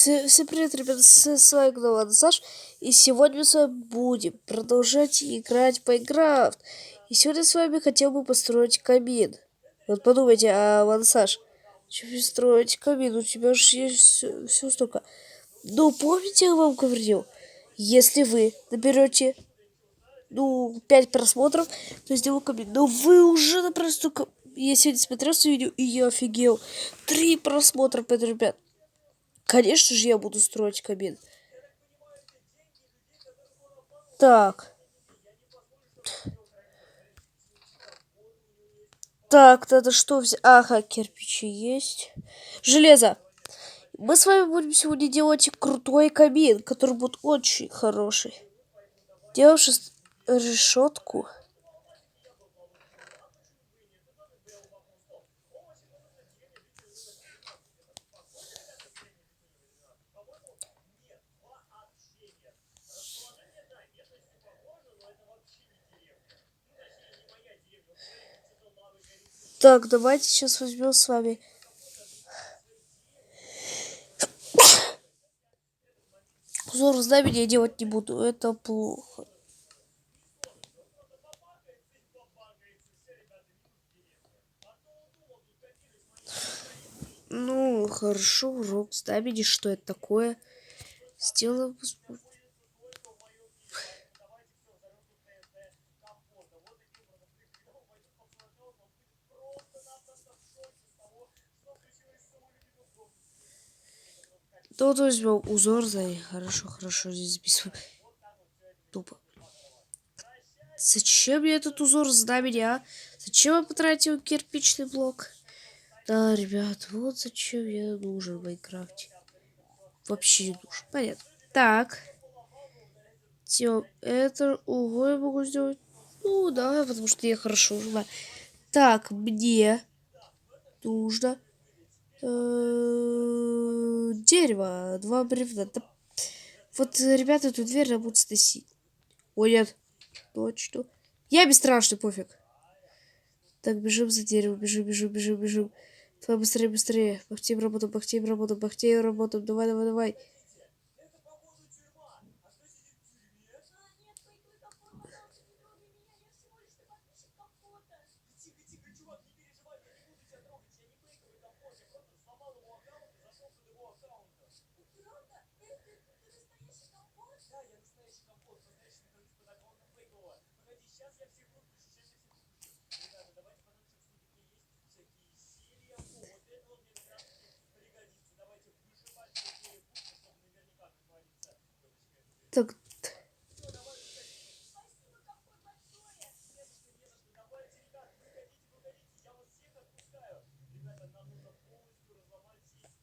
Всем привет, ребята, с вами Гноман Саш, и сегодня мы с вами будем продолжать играть в Майнкрафт. И сегодня с вами хотел бы построить камин. Вот подумайте, Ван Саш, что строить камин, у тебя же есть все столько. Но помните, я вам говорил, если вы наберете, 5 просмотров, то сделаю камин. Но вы уже набрали столько... Я сегодня смотрел это видео, и я офигел. 3 просмотра, поэтому, ребят. Конечно же, я буду строить камин. Так. Так, надо что взять? Ага, кирпичи есть. Железо. Мы с вами будем сегодня делать крутой камин, который будет очень хороший. Делаем решетку. Так, давайте сейчас возьмем с вами. Узор знамени я делать не буду, это плохо. Ну, хорошо, урок знамени, что это такое? Сделаем. Да вот возьмем узор, хорошо, здесь записываем. Тупо. Зачем я этот узор знамени, а? Зачем я потратил кирпичный блок? Да, ребят, вот зачем я нужен в Майнкрафте. Вообще не нужен. Понятно. Так. Это угол я могу сделать. Ну да, потому что я хорошо жила. Так, мне нужно дерево, 2 бревна. Да. Вот, ребята, эту дверь надо будет сносить. Ой, нет. Точно. Я бесстрашный, пофиг. Так, бежим за дерево, бежим. Давай быстрее. Бахтеем работаем. Давай. Так,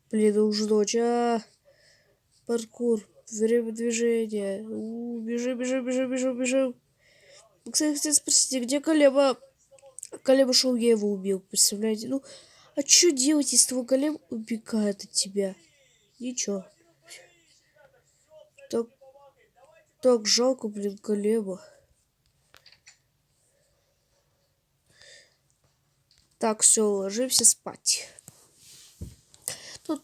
блин, уже ночь, Паркур. Время движения. Бежим. Кстати, хотел спросить, где Колеба? Колеба шел, я его убил, представляете? Ну, а что делать, если твой Колеб убегает от тебя? Ничего. Так жалко, блин, Колеба. Так, все, ложимся спать. Так,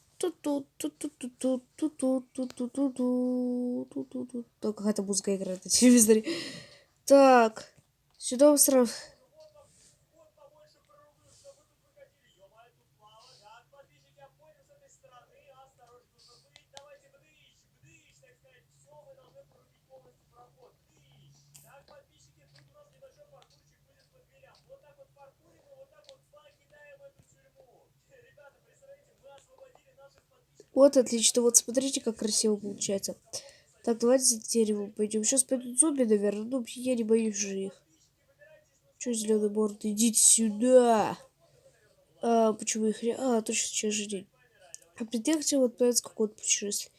какая-то музыка играет на телевизоре. Так, сюда сразу. Вот, отлично. Вот смотрите, как красиво получается. Так, давайте за деревом пойдем. Сейчас пойдут зомби, наверное. Ну, я не боюсь же их. Че, зеленый борт, идите сюда. Почему их не... точно, сейчас же день. А я хотел отправиться в какое-то путешествие.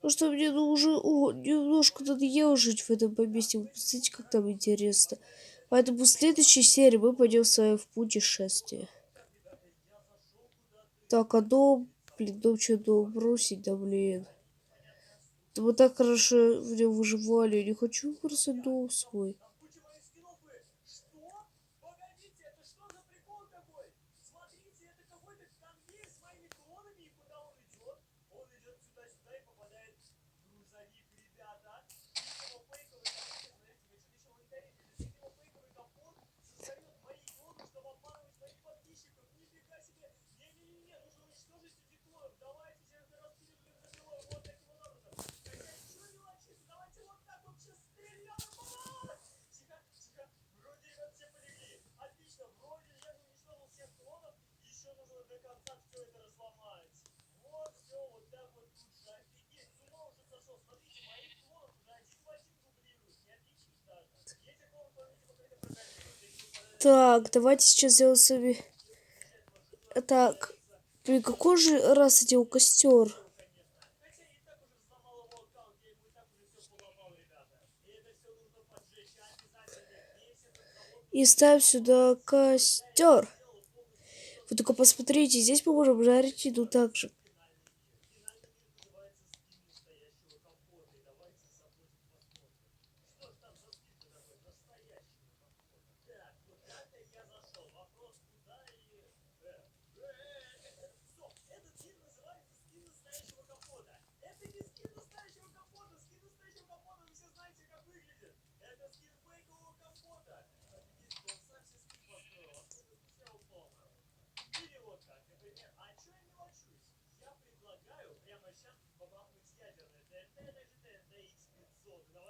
Ну что, мне уже немножко надоело жить в этом поместье. Вы представляете, как там интересно. Поэтому в следующей серии мы пойдем с вами в путешествие. Так, дом... Блин, дом что-то бросить, да блин. Да мы так хорошо в нем выживали. Я не хочу бросать дом свой. Так, давайте сейчас сделаем с вами... Так, блин, какой же раз одел костер? И ставь сюда костер. Вы только посмотрите, здесь мы можем жарить еду так же.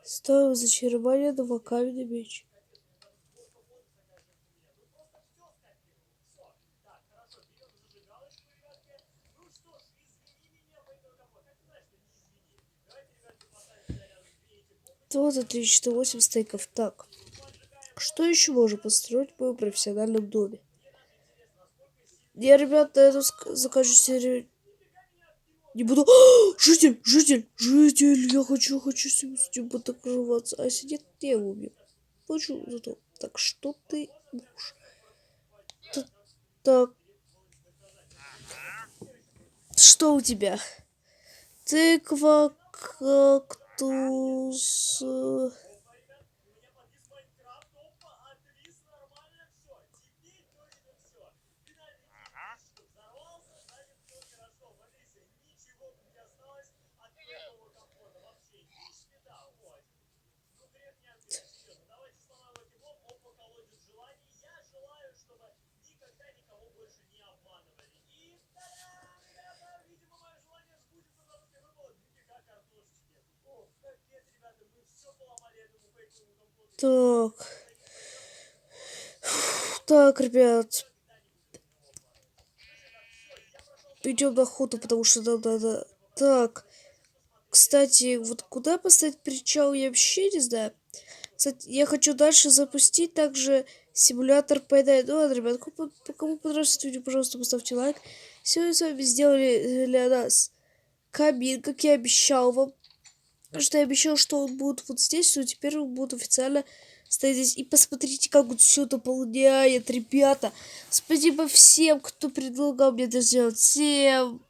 Ставим зачарование на каменный меч. Вот отлично, 8 стейков. Так, что еще можно построить в моем профессиональном доме? Я, ребят, на эту закажу серию. Не буду. Житель, я хочу с ним поторговаться. А если нет, я его убью. Хочу зато. Так, что ты будешь? Так, что у тебя? Тыква, кактус. Так. Так, ребят. Идем на охоту, потому что нам надо... Так. Кстати, вот куда поставить причал, я вообще не знаю. Кстати, я хочу дальше запустить также симулятор поедания. Ну ладно, ребят, кому понравилось это видео, пожалуйста, поставьте лайк. Сегодня с вами сделали для нас камин, как я обещал вам. Что я обещал, что он будет вот здесь, но теперь он будет официально стоять здесь. И посмотрите, как вот все дополняет, ребята. Спасибо всем, кто предлагал мне это сделать. Всем